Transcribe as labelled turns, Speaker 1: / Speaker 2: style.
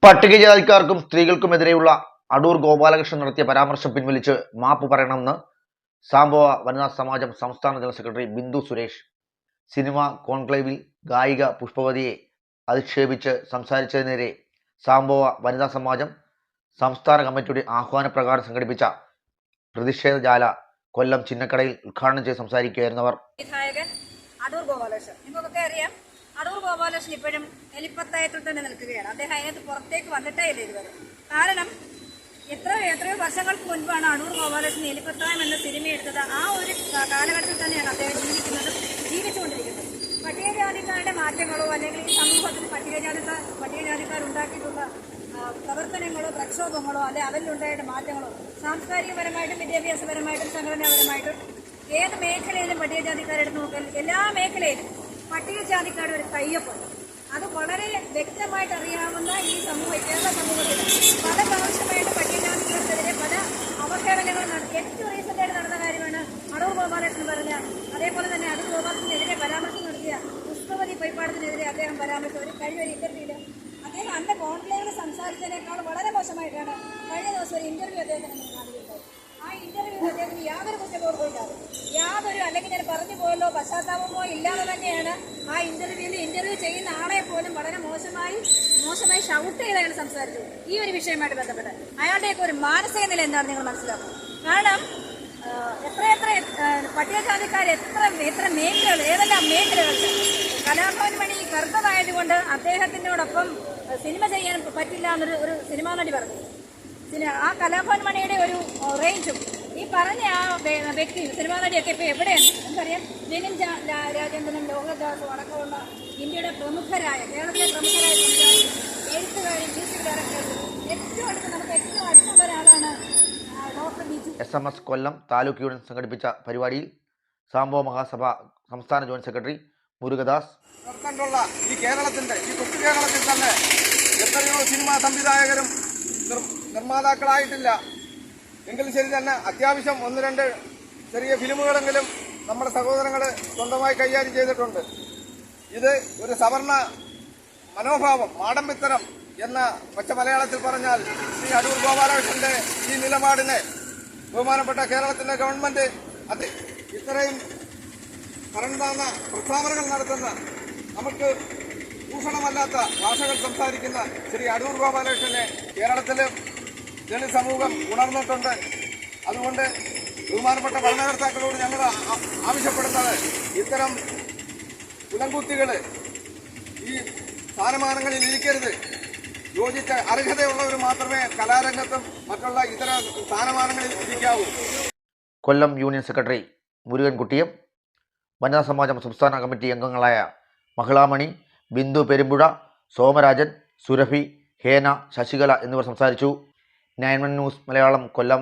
Speaker 1: പട്ടികജാതിക്കാർക്കും സ്ത്രീകൾക്കുമെതിരെയുള്ള അടൂർ ഗോപാലകൃഷ്ണൻ നടത്തിയ പരാമർശം പിൻവലിച്ച് മാപ്പ് പറയണമെന്ന് സാംബവ വനിതാ സമാജം സംസ്ഥാന general secretary Bindu Suresh cinema കോൺക്ലേവിൽ ഗായിക പുഷ്പവതിയെ അധിക്ഷേപിച്ച് സംസാരിച്ചതിനെതിരെ സാംബവ വനിതാ സമാജം സംസ്ഥാന കമ്മിറ്റിയുടെ ആഹ്വാനപ്രകാരം സംഘടിപ്പിച്ച പ്രതിഷേധജാല കൊല്ലം ചിന്നക്കടയിൽ ഉദ്ഘാടനം ചെയ്ത് സംസാരിക്കുകയായിരുന്നു അവർ.
Speaker 2: അടൂർ ഗോപാലകൃഷ്ണൻ നിങ്ങൾക്കൊക്കെ അറിയാം. അടൂർ ഗോപാലകൃഷ്ണൻ ഇപ്പോഴും എലിപ്പത്തായത്തിൽ തന്നെ നിൽക്കുകയാണ്. അദ്ദേഹം അതിനകത്ത് പുറത്തേക്ക് വന്നിട്ടേ ഇല്ല ഇതുവരെ. കാരണം എത്രയോ വർഷങ്ങൾക്ക് മുൻപാണ് അടൂർ ഗോപാലകൃഷ്ണൻ എലിപ്പത്തായം എന്ന സിനിമ എടുത്തത്. ആ ഒരു കാലഘട്ടത്തിൽ തന്നെയാണ് അദ്ദേഹം ജീവിച്ചുകൊണ്ടിരിക്കുന്നത്. പട്ടികജാതിക്കാരുടെ മാറ്റങ്ങളോ അല്ലെങ്കിൽ ഈ സമൂഹത്തിൽ പട്ടികജാതിക്കാർ ഉണ്ടാക്കിയിട്ടുള്ള പ്രവർത്തനങ്ങളോ പ്രക്ഷോഭങ്ങളോ അല്ലെ അവരിലുണ്ടായിട്ട് മാറ്റങ്ങളോ സാംസ്കാരികപരമായിട്ടും വിദ്യാഭ്യാസപരമായിട്ടും സംഘടനാപരമായിട്ടും ഏത് മേഖലയിലും പട്ടികജാതിക്കാരെടുത്ത് നോക്കിയാൽ എല്ലാ മേഖലയിലും പട്ടികജാതിക്കാരുടെ ഒരു കയ്യൊപ്പുണ്ട്. അത് വളരെ വ്യക്തമായിട്ട് അറിയാവുന്ന ഈ കേരള സമൂഹത്തിൽ പല പ്രാവശ്യമായിട്ട് പട്ടികജാതികൾക്കെതിരെ പല അവഹേളനങ്ങളും ഏറ്റവും റീസെന്റായിട്ട് നടന്ന കാര്യമാണ് അടൂർ ഗോപാലകൃഷ്ണൻ പറഞ്ഞ. അതേപോലെ തന്നെ അടൂർ ഗോപാലകൃഷ്ണനെതിരെ പരാമർശം നടത്തിയ പുഷ്പവതി പൈപ്പാടത്തിനെതിരെ അദ്ദേഹം പരാമർശം ഒരു കഴിഞ്ഞ ഒരു ഇന്റർവ്യൂല് അദ്ദേഹം അന്ന് കോൺക്ലേവിൽ സംസാരിച്ചതിനേക്കാൾ വളരെ മോശമായിട്ടാണ് കഴിഞ്ഞ ദിവസം ഒരു ഇന്റർവ്യൂ അദ്ദേഹത്തിന് കാണുകയുണ്ടായി. ആ ഇന്റർവ്യൂ അദ്ദേഹത്തിന് യാതൊരു കുറ്റബോധവുമില്ലാതെ യാതൊരു അല്ലെങ്കിൽ ഞാൻ പറഞ്ഞു പോയല്ലോ പശ്ചാത്താപമോ ഇല്ലാതെ തന്നെയാണ് ആ ഇന്റർവ്യൂ ചെയ്യുന്ന ആളെ പോലും വളരെ മോശമായി ഷൗട്ട് ചെയ്ത് അയാൾ സംസാരിച്ചു. ഈ ഒരു വിഷയമായിട്ട് ബന്ധപ്പെട്ട് അയാളുടെയൊക്കെ ഒരു മാനസിക നില എന്താണ് നിങ്ങൾ മനസ്സിലാക്കുക. കാരണം എത്ര പട്ടികജാതിക്കാർ എത്ര മേഖലകൾ ഏതെല്ലാം മേഖലകൾ കലാഭവൻ മണി ഗർഭമായതുകൊണ്ട് അദ്ദേഹത്തിനോടൊപ്പം സിനിമ ചെയ്യാൻ പറ്റില്ല എന്നൊരു സിനിമാ നടി പറഞ്ഞു. ആ കലാഭവൻ മണിയുടെ ഒരു റേഞ്ചും ഈ പറഞ്ഞ ആ വ്യക്തി സിനിമാ നടിയൊക്കെ ഇപ്പൊ എവിടെയാണ് നമുക്കറിയാം. ജനിൻ രാജേന്ദ്രനും ലോകദാസും അടക്കമുള്ള ഇന്ത്യയുടെ പ്രമുഖരായ കേരളത്തിലെ പ്രമുഖരായ എഴുത്തുകാരും മ്യൂസിക് ഡയറക്ടേഴ്സും ഏറ്റവും അടുത്തുള്ള ഒരാളാണ് ഡോക്ടർ ബിജു.
Speaker 1: SMS കൊല്ലം താലൂക്ക് യൂണിയൻ സംഘടിപ്പിച്ച പരിപാടിയിൽ സാംബവ മഹാസഭ സംസ്ഥാന ജോയിന്റ് സെക്രട്ടറി മുരുകദാസ്
Speaker 3: ഈ കേരളത്തിന്റെ ഈ കൊച്ചു കേരളത്തിൽ തന്നെ എത്രയോ സിനിമാ സംവിധായകരും നിർമ്മാതാക്കളായിട്ടില്ല എങ്കിലും ശരി തന്നെ അത്യാവശ്യം 1-2 ചെറിയ ഫിലിമുകളെങ്കിലും നമ്മുടെ സഹോദരങ്ങൾ സ്വന്തമായി കൈകാര്യം ചെയ്തിട്ടുണ്ട്. ഇത് ഒരു സവർണ മനോഭാവം മാടമ്പിത്തരം എന്ന പച്ച മലയാളത്തിൽ പറഞ്ഞാൽ ശ്രീ അടൂർ ഗോപാലകൃഷ്ണന്റെ ഈ നിലപാടിനെ ബഹുമാനപ്പെട്ട കേരളത്തിന്റെ ഗവൺമെന്റ് ഇത്രയും കറണ്ടാന്ന പ്രസ്താവനകൾ നടത്തുന്ന നമുക്ക് ഭൂഷണമല്ലാത്ത ഭാഷകൾ സംസാരിക്കുന്ന ശ്രീ അടൂർ ഗോപാലകൃഷ്ണനെ കേരളത്തിലെ ജനസമൂഹം ഉണർന്നിട്ടുണ്ട്. അതുകൊണ്ട് ബഹുമാനപ്പെട്ട ഭരണകർത്താക്കളോട് ഞങ്ങൾ ആവശ്യപ്പെടുന്നത് ഇത്തരം കുലംകുത്തികൾ ഈ സ്ഥാനമാനങ്ങളിൽ ഇരിക്കരുത്. യോജിച്ച അർഹതയുള്ളവർ മാത്രമേ കലാരംഗത്തും മറ്റുള്ള ഇതര സ്ഥാനമാനങ്ങളിൽ ഇരിക്കാവൂ.
Speaker 1: കൊല്ലം യൂണിയൻ സെക്രട്ടറി മുരുകൻകുട്ടിയും വനിതാ സമാജം സംസ്ഥാന കമ്മിറ്റി അംഗങ്ങളായ മഹിളാമണി, ബിന്ദു പെരുമ്പുഴ, സോമരാജൻ, സുരഭി, ഹേന, ശശികല എന്നിവർ സംസാരിച്ചു. 9 ന്യൂസ് മലയാളം കൊല്ലം.